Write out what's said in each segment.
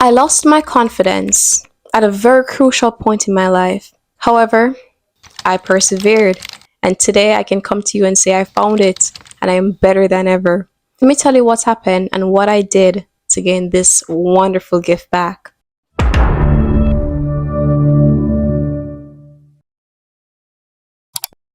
I lost my confidence at a very crucial point in my life. However, I persevered, and today I can come to you and say I found it and I am better than ever. Let me tell you what's happened and what I did to gain this wonderful gift back.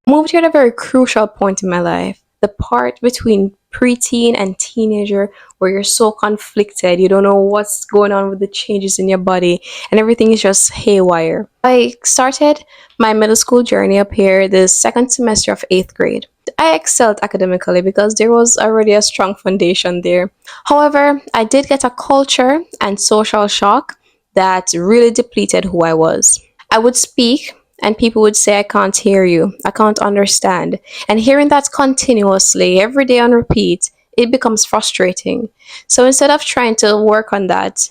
Moved here at a very crucial point in my life. The part between preteen and teenager where you're so conflicted, you don't know what's going on with the changes in your body, and everything is just haywire. I started my middle school journey up here the second semester of 8th grade. I excelled academically because there was already a strong foundation there. However, I did get a culture and social shock that really depleted who I was. I would speak and people would say, I can't hear you, I can't understand. And hearing that continuously, every day on repeat, it becomes frustrating. So instead of trying to work on that,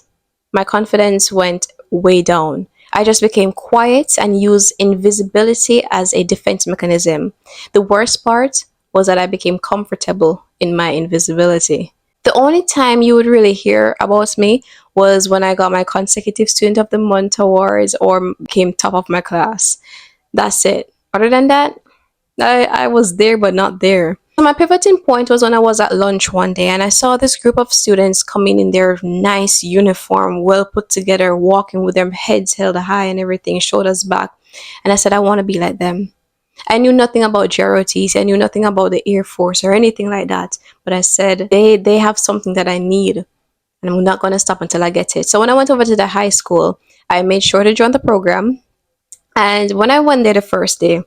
my confidence went way down. I just became quiet and used invisibility as a defense mechanism. The worst part was that I became comfortable in my invisibility. The only time you would really hear about me was when I got my consecutive student of the month awards or came top of my class. That's it. Other than that, I was there but not there. So my pivoting point was when I was at lunch one day and I saw this group of students coming in their nice uniform, well put together, walking with their heads held high and everything, shoulders back. And I said, I want to be like them. I knew nothing about JROTC. I knew nothing about the Air Force or anything like that. But I said, they have something that I need, and I'm not going to stop until I get it. So when I went over to the high school, I made sure to join the program. And when I went there the first day,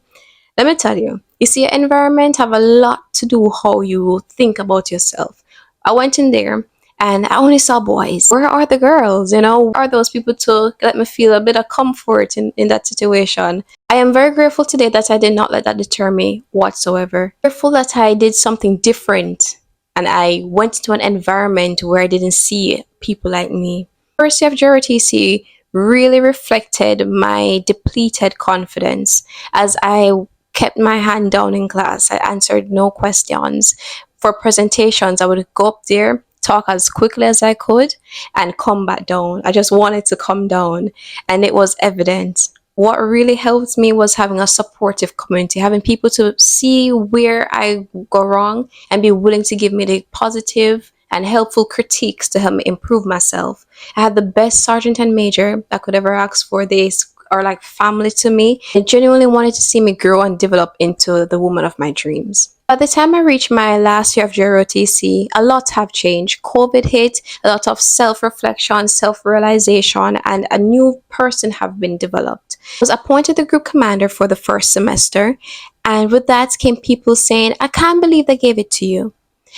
let me tell you, you see, your environment have a lot to do how you think about yourself. I went in there and I only saw boys. Where are the girls? Where are those people to let me feel a bit of comfort in that situation? I am very grateful today that I did not let that deter me whatsoever. Grateful that I did something different and I went to an environment where I didn't see people like me. First year of JROTC really reflected my depleted confidence as I kept my hand down in class. I answered no questions. For presentations, I would go up there, talk as quickly as I could, and come back down. I just wanted to come down, and it was evident. What really helped me was having a supportive community, having people to see where I go wrong and be willing to give me the positive and helpful critiques to help me improve myself. I had the best sergeant and major I could ever ask for. They are like family to me. They genuinely wanted to see me grow and develop into the woman of my dreams. By the time I reached my last year of JROTC, a lot have changed. COVID hit, a lot of self-reflection, self-realization, and a new person have been developed. I was appointed the group commander for the first semester, and with that came people saying, I can't believe they gave it to you.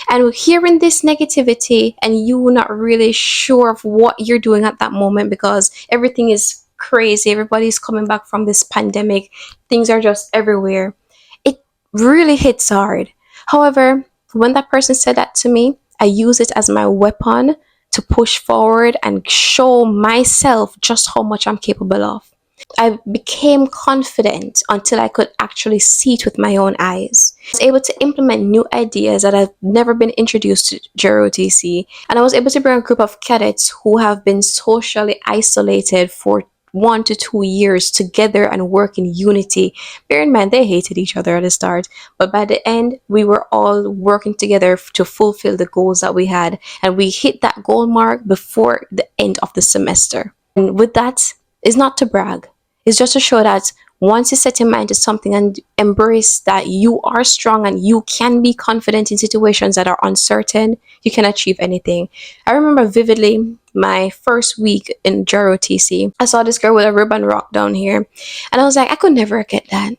And hearing this negativity and you not really sure of what you're doing at that moment because everything is crazy, everybody's coming back from this pandemic, things are just everywhere. It really hits hard. However, when that person said that to me, I use it as my weapon to push forward and show myself just how much I'm capable of. I became confident until I could actually see it with my own eyes. I was able to implement new ideas that I've never been introduced to JROTC, and I was able to bring a group of cadets who have been socially isolated for 1 to 2 years together and work in unity. Bear in mind, they hated each other at the start, but by the end, we were all working together to fulfill the goals that we had, and we hit that goal mark before the end of the semester. And with that, it's not to brag. It's just to show that once you set your mind to something and embrace that you are strong and you can be confident in situations that are uncertain, you can achieve anything. I remember vividly my first week in JROTC. I saw this girl with a ribbon rock down here, and I was like, I could never get that.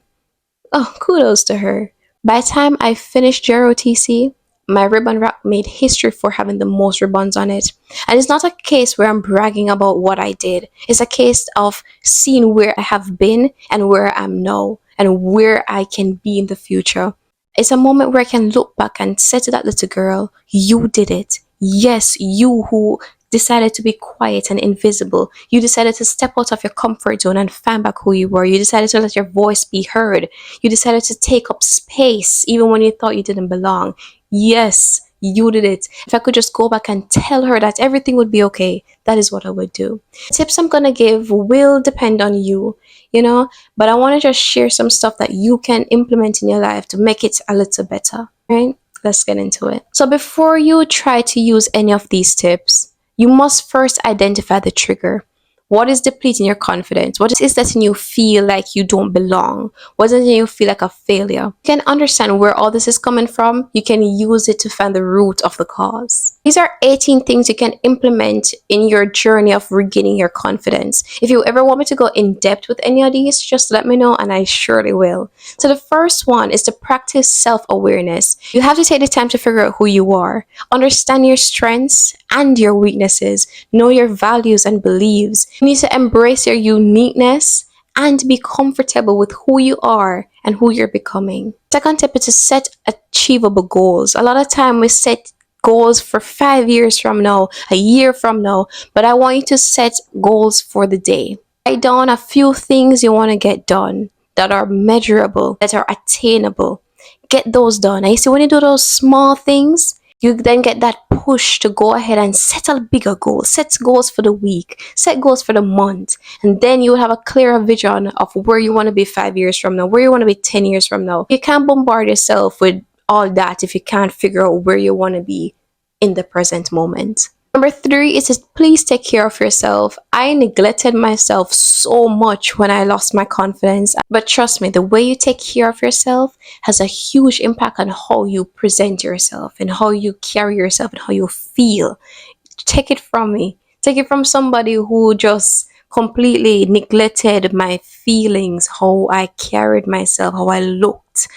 Oh, kudos to her. By the time I finished JROTC, my ribbon wrap made history for having the most ribbons on it. And it's not a case where I'm bragging about what I did. It's a case of seeing where I have been and where I am now and where I can be in the future. It's a moment where I can look back and say to that little girl, you did it. Yes, you who decided to be quiet and invisible. You decided to step out of your comfort zone and find back who you were. You decided to let your voice be heard. You decided to take up space even when you thought you didn't belong. Yes, you did it. If I could just go back and tell her that everything would be okay, that is what I would do. Tips I'm gonna give will depend on you, but I want to just share some stuff that you can implement in your life to make it a little better, right? Let's get into it. So before you try to use any of these tips, you must first identify the trigger. What is depleting your confidence? What is letting you feel like you don't belong? What is letting you feel like a failure? You can understand where all this is coming from. You can use it to find the root of the cause. These are 18 things you can implement in your journey of regaining your confidence. If you ever want me to go in depth with any of these, just let me know and I surely will. So the first one is to practice self-awareness. You have to take the time to figure out who you are, understand your strengths and your weaknesses, know your values and beliefs. You need to embrace your uniqueness and be comfortable with who you are and who you're becoming. Second tip is to set achievable goals. A lot of time we set goals for 5 years from now, a year from now, but I want you to set goals for the day. Write down a few things you want to get done that are measurable, that are attainable. Get those done. And you see, when you do those small things, you then get that push to go ahead and set a bigger goal. Set goals for the week, set goals for the month, and then you will have a clearer vision of where you want to be 5 years from now, where you want to be 10 years from now. You can't bombard yourself with all that if you can't figure out where you want to be in the present moment. Number 3 is to please take care of yourself. I neglected myself so much when I lost my confidence. But trust me, the way you take care of yourself has a huge impact on how you present yourself and how you carry yourself and how you feel. Take it from me. Take it from somebody who just completely neglected my feelings, how I carried myself, how I looked,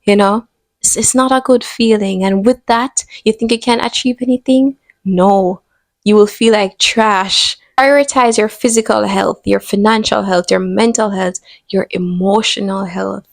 you know? It's not a good feeling. And with that, you think you can't achieve anything? No, you will feel like trash. Prioritize your physical health, your financial health, your mental health, your emotional health.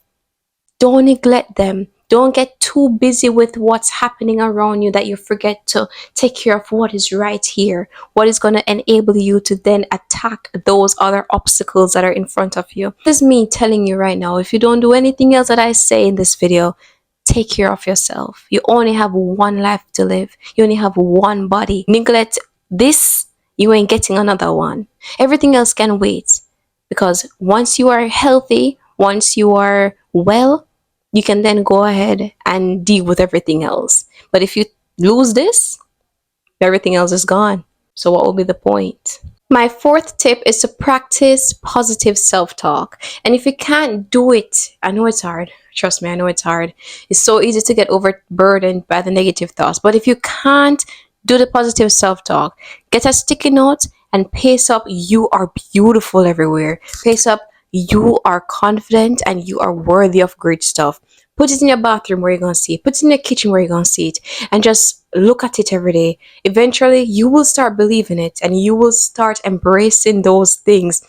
Don't neglect them. Don't get too busy with what's happening around you that you forget to take care of what is right here, what is going to enable you to then attack those other obstacles that are in front of you. This is me telling you right now, if you don't do anything else that I say in this video, take care of yourself. You only have one life to live. You only have one body. Neglect this, you ain't getting another one. Everything else can wait, because once you are healthy, once you are well, you can then go ahead and deal with everything else. But if you lose this, everything else is gone. So what will be the point? My 4th tip is to practice positive self-talk. And if you can't do it, I know it's hard. Trust me, I know it's hard. It's so easy to get overburdened by the negative thoughts. But if you can't do the positive self-talk, get a sticky note and paste up, you are beautiful everywhere. Paste up, you are confident and you are worthy of great stuff. Put it in your bathroom where you're going to see it. Put it in your kitchen where you're going to see it. And just look at it every day. Eventually, you will start believing it and you will start embracing those things.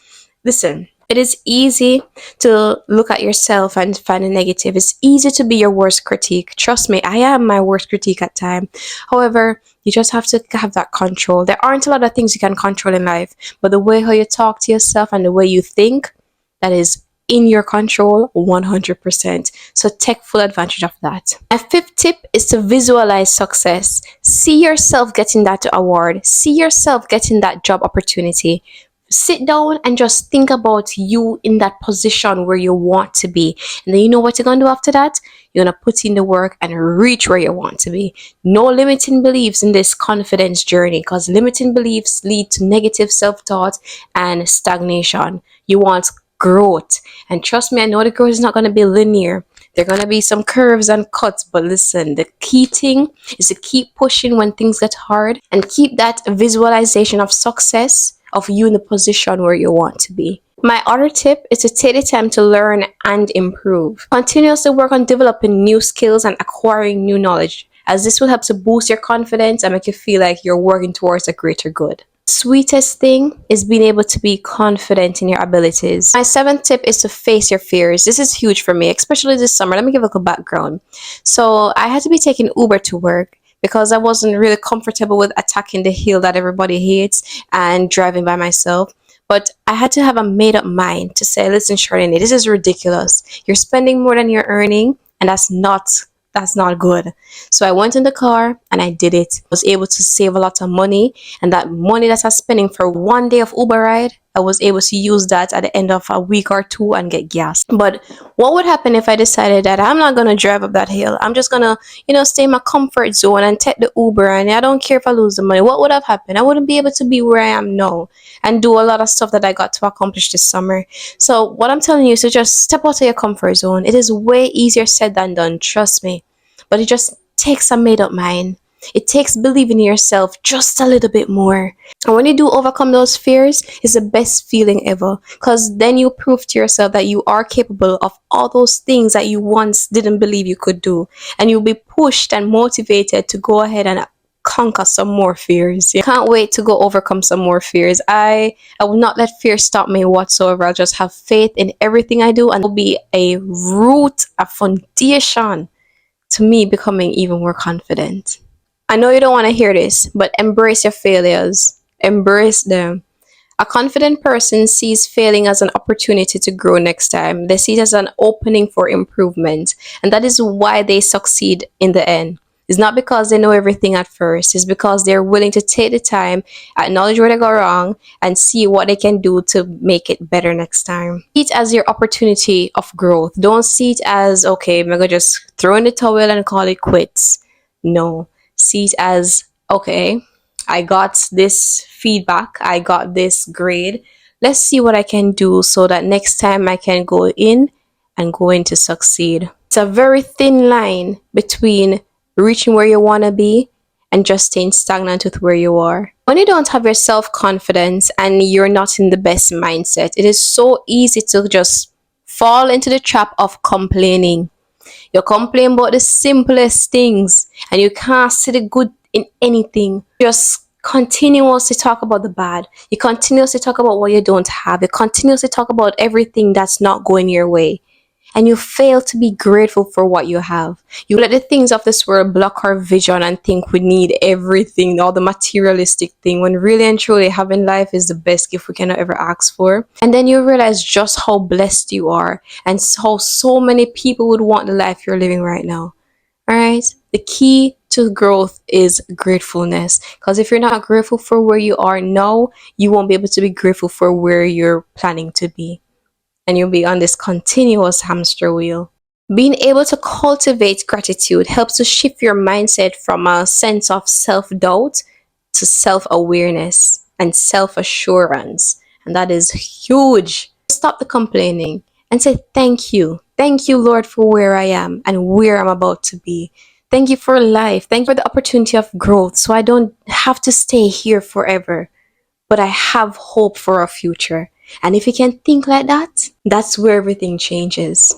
Listen, it is easy to look at yourself and find a negative. It's easy to be your worst critique. Trust me, I am my worst critique at times. However, you just have to have that control. There aren't a lot of things you can control in life, but the way how you talk to yourself and the way you think, that is in your control 100%. So take full advantage of that. My 5th tip is to visualize success. See yourself getting that award. See yourself getting that job opportunity. Sit down and just think about you in that position where you want to be. And then you know what you're going to do after that? You're going to put in the work and reach where you want to be. No limiting beliefs in this confidence journey, because limiting beliefs lead to negative self-thought and stagnation. You want growth. And trust me, I know the growth is not going to be linear. There are going to be some curves and cuts, but listen, the key thing is to keep pushing when things get hard and keep that visualization of success, of you in the position where you want to be. My other tip is to take the time to learn and improve. Continuously work on developing new skills and acquiring new knowledge, as this will help to boost your confidence and make you feel like you're working towards a greater good. Sweetest thing is being able to be confident in your abilities. My 7th tip is to face your fears. This is huge for me, especially this summer. Let me give a little background. So I had to be taking Uber to work because I wasn't really comfortable with attacking the hill that everybody hates and driving by myself. But I had to have a made up mind to say, listen, Charlene, this is ridiculous. You're spending more than you're earning, and that's not That's not good. So I went in the car and I did it. I was able to save a lot of money, and that money that I was spending for one day of Uber ride, I was able to use that at the end of a week or two and get gas. But what would happen if I decided that I'm not gonna drive up that hill? I'm just gonna, stay in my comfort zone and take the Uber, and I don't care if I lose the money. What would have happened? I wouldn't be able to be where I am now and do a lot of stuff that I got to accomplish this summer. So what I'm telling you is to just step out of your comfort zone. It is way easier said than done, trust me. But it just takes a made up mind. It takes believing in yourself just a little bit more. And when you do overcome those fears, it's the best feeling ever. Because then you prove to yourself that you are capable of all those things that you once didn't believe you could do. And you'll be pushed and motivated to go ahead and conquer some more fears. I can't wait to go overcome some more fears. I will not let fear stop me whatsoever. I'll just have faith in everything I do, and it'll be a root, a foundation to me becoming even more confident. I know you don't want to hear this, but embrace your failures. Embrace them. A confident person sees failing as an opportunity to grow next time. They see it as an opening for improvement. And that is why they succeed in the end. It's not because they know everything at first. It's because they're willing to take the time, acknowledge where they go wrong, and see what they can do to make it better next time. See it as your opportunity of growth. Don't see it as, okay, I'm going to just throw in the towel and call it quits. No. See it as, okay, I got this feedback, I got this grade. Let's see what I can do so that next time I can go in and going to succeed. It's a very thin line between reaching where you want to be and just staying stagnant with where you are. When you don't have your self-confidence and you're not in the best mindset, it is so easy to just fall into the trap of complaining. You complain about the simplest things and you can't see the good in anything. Just continuously talk about the bad. You continuously talk about what you don't have. You continuously talk about everything that's not going your way. And you fail to be grateful for what you have. You let the things of this world block our vision and think we need everything, all the materialistic thing, when really and truly having life is the best gift we can ever ask for. And then you realize just how blessed you are and how so many people would want the life you're living right now. All right? The key to growth is gratefulness. Because if you're not grateful for where you are now, you won't be able to be grateful for where you're planning to be. And you'll be on this continuous hamster wheel. Being able to cultivate gratitude helps to shift your mindset from a sense of self-doubt to self-awareness and self-assurance. And that is huge. Stop the complaining and say thank you. Thank you, Lord, for where I am and where I'm about to be. Thank you for life. Thank you for the opportunity of growth so I don't have to stay here forever, but I have hope for a future. And if you can think like that, that's where everything changes.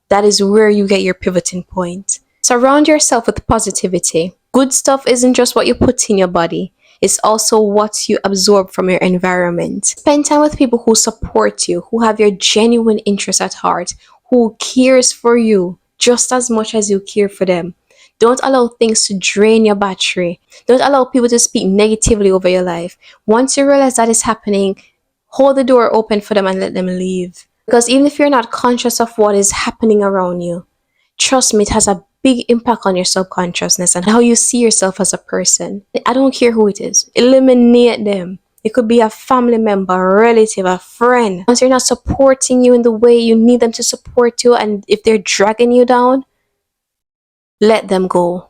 That is where you get your pivoting point. Surround yourself with positivity. Good stuff isn't just what you put in your body, it's also what you absorb from your environment. Spend time with people who support you, who have your genuine interests at heart, who cares for you just as much as you care for them. Don't allow things to drain your battery. Don't allow people to speak negatively over your life. Once you realize that is happening, hold the door open for them and let them leave. Because even if you're not conscious of what is happening around you, trust me, it has a big impact on your subconsciousness and how you see yourself as a person. I don't care who it is. Eliminate them. It could be a family member, a relative, a friend. Once they're not supporting you in the way you need them to support you, and if they're dragging you down, let them go.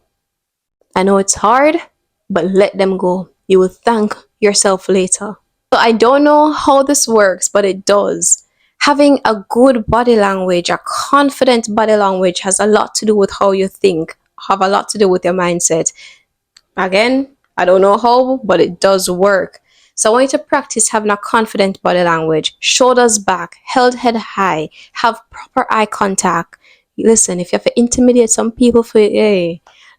I know it's hard, but let them go. You will thank yourself later. So I don't know how this works, but it does. Having a good body language, a confident body language, has a lot to do with how you think, have a lot to do with your mindset. Again, I don't know how, but it does work. So I want you to practice having a confident body language. Shoulders back, held head high, have proper eye contact. Listen, if you have to intimidate some people,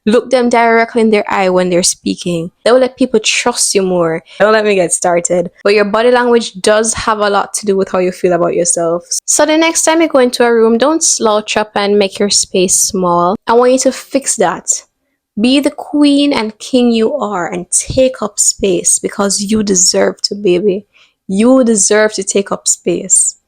look them directly in their eye when they're speaking. That will let people trust you more. Don't let me get started. But your body language does have a lot to do with how you feel about yourself. So the next time you go into a room, don't slouch up and make your space small. I want you to fix that. Be the queen and king you are and take up space because you deserve to, baby. You deserve to take up space.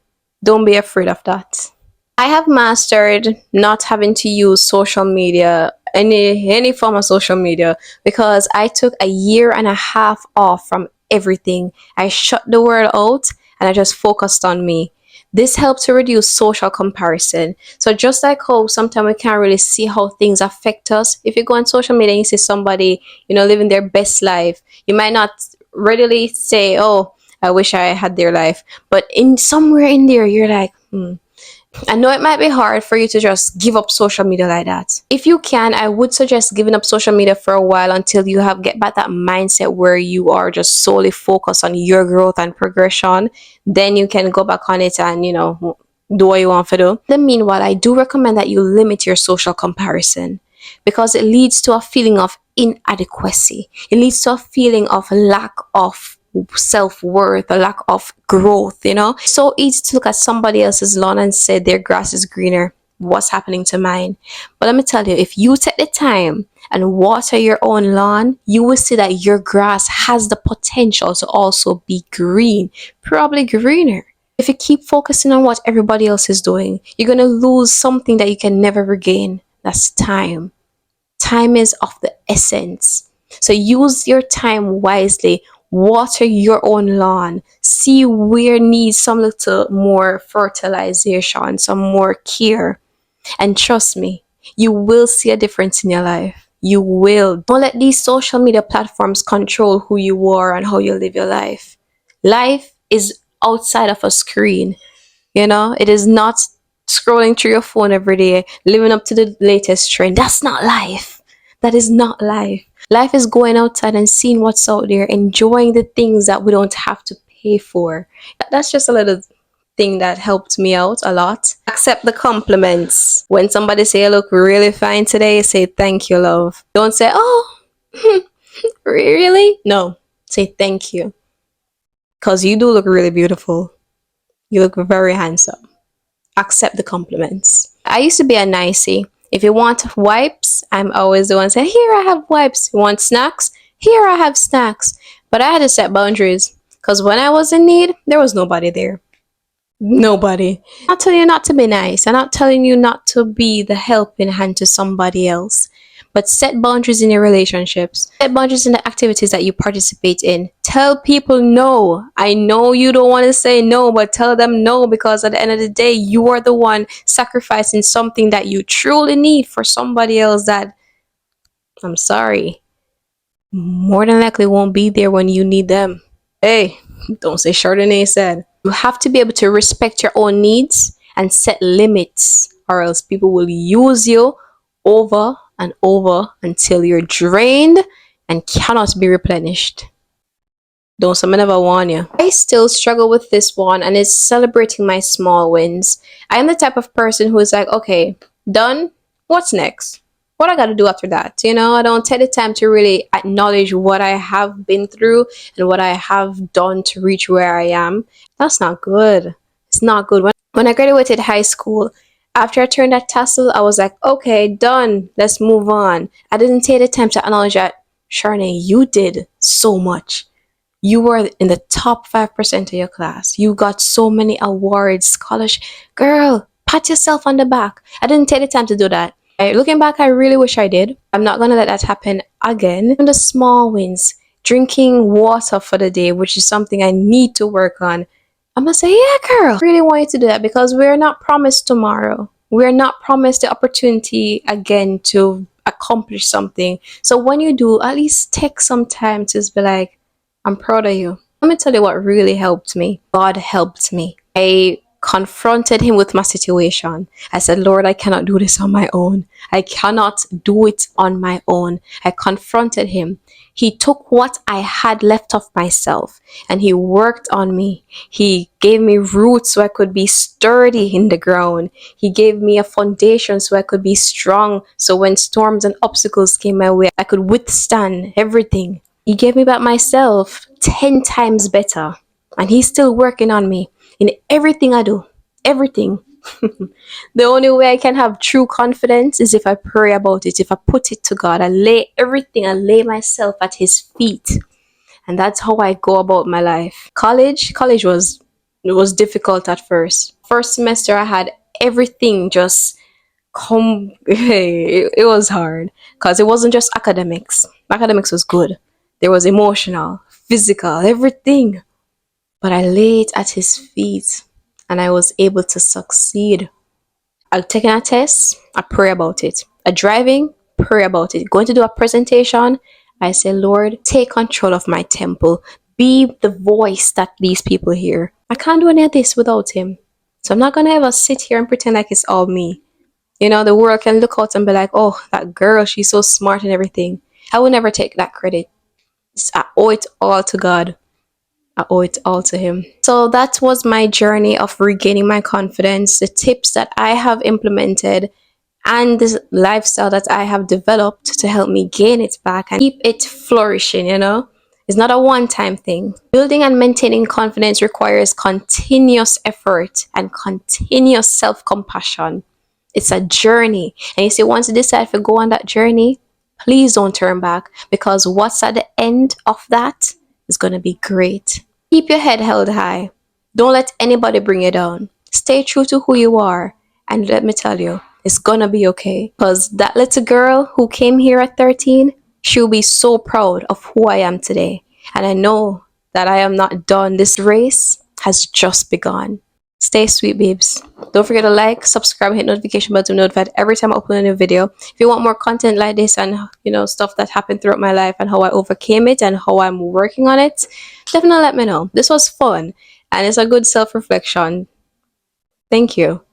Don't be afraid of that. I have mastered not having to use social media, any form of social media, because I took a year and a half off from everything. I shut the world out and I just focused on me. This helped to reduce social comparison. So just like how sometimes we can't really see how things affect us, if you go on social media and you see somebody, living their best life, you might not readily say, "Oh, I wish I had their life." But in somewhere in there, you're like, hmm. I know it might be hard for you to just give up social media like that. If you can, I would suggest giving up social media for a while until you have get back that mindset where you are just solely focused on your growth and progression. Then you can go back on it and, do what you want to do. Then meanwhile, I do recommend that you limit your social comparison because it leads to a feeling of inadequacy. It leads to a feeling of lack of self-worth, a lack of growth. So easy to look at somebody else's lawn and say their grass is greener. What's happening to mine? But let me tell you, if you take the time and water your own lawn, you will see that your grass has the potential to also be green, probably greener. If you keep focusing on what everybody else is doing, you're going to lose something that you can never regain. That's time. Time is of the essence. So use your time wisely. Water your own lawn. See where needs some little more fertilization, some more care. And trust me, you will see a difference in your life. You will. Don't let these social media platforms control who you are and how you live your life. Life is outside of a screen. It is not scrolling through your phone every day, living up to the latest trend. That's not life. That is not life. Life is going outside and seeing what's out there, enjoying the things that we don't have to pay for. That's just a little thing that helped me out a lot. Accept the compliments. When somebody say you look really fine today, say thank you, love. Don't say, "Oh, really?" No, say thank you. Because you do look really beautiful. You look very handsome. Accept the compliments. I used to be a nicey. If you want wipes, I'm always the one saying, "Here, I have wipes." You want snacks? Here, I have snacks. But I had to set boundaries because when I was in need, there was nobody there. Nobody. I'm not telling you not to be nice. I'm not telling you not to be the helping hand to somebody else. But set boundaries in your relationships. Set boundaries in the activities that you participate in. Tell people no. I know you don't want to say no, but tell them no because at the end of the day, you are the one sacrificing something that you truly need for somebody else that, I'm sorry, more than likely won't be there when you need them. Hey, don't say Chardonnay said. You have to be able to respect your own needs and set limits, or else people will use you over and over until you're drained and cannot be replenished. Don't someone ever warn you? I still struggle with this one and it's celebrating my small wins. I am the type of person who is like, okay, done. What's next? What I got to do after that? I don't take the time to really acknowledge what I have been through and what I have done to reach where I am. That's not good. It's not good. When I graduated high school, after I turned that tassel, I was like, okay, done. Let's move on. I didn't take the time to acknowledge that, Sharnay, you did so much. You were in the top 5% of your class. You got so many awards, scholarship. Girl, pat yourself on the back. I didn't take the time to do that. Looking back, I really wish I did. I'm not going to let that happen again. And the small wins, drinking water for the day, which is something I need to work on. I'm going to say, yeah, girl, I really want you to do that because we're not promised tomorrow. We're not promised the opportunity again to accomplish something. So when you do, at least take some time to just be like, I'm proud of you. Let me tell you what really helped me. God helped me. I confronted him with my situation. I said, Lord, I cannot do this on my own. I cannot do it on my own. I confronted him. He took what I had left of myself and he worked on me. He gave me roots so I could be sturdy in the ground. He gave me a foundation so I could be strong. So when storms and obstacles came my way, I could withstand everything. He gave me back myself 10 times better. And he's still working on me in everything I do. Everything. The only way I can have true confidence is if I pray about it, if I put it to God. I lay myself at his feet. And that's how I go about my life. College was difficult at first. First semester I had everything just come. It was hard because it wasn't just academics. Academics was good. There was emotional, physical, everything. But I laid at his feet and I was able to succeed. I taking a test, I pray about it. I driving, pray about it. Going to do a presentation, I say, Lord, take control of my temple. Be the voice that these people hear. I can't do any of this without him. So I'm not gonna ever sit here and pretend like it's all me. You know, the world can look out and be like, oh, that girl, she's so smart and everything. I will never take that credit. I owe it all to God. I owe it all to him. So that was my journey of regaining my confidence, the tips that I have implemented, and this lifestyle that I have developed to help me gain it back and keep it flourishing, you know? It's not a one time thing. Building and maintaining confidence requires continuous effort and continuous self compassion. It's a journey. And you see, once you decide to go on that journey, please don't turn back because what's at the end of that is going to be great. Keep your head held high. Don't let anybody bring you down. Stay true to who you are. And let me tell you, it's gonna be okay. Because that little girl who came here at 13, she'll be so proud of who I am today. And I know that I am not done. This race has just begun. Stay sweet, babes. Don't forget to like, subscribe, hit notification bell to be notified every time I upload a new video. If you want more content like this and stuff that happened throughout my life and how I overcame it and how I'm working on it, definitely let me know. This was fun and it's a good self-reflection. Thank you.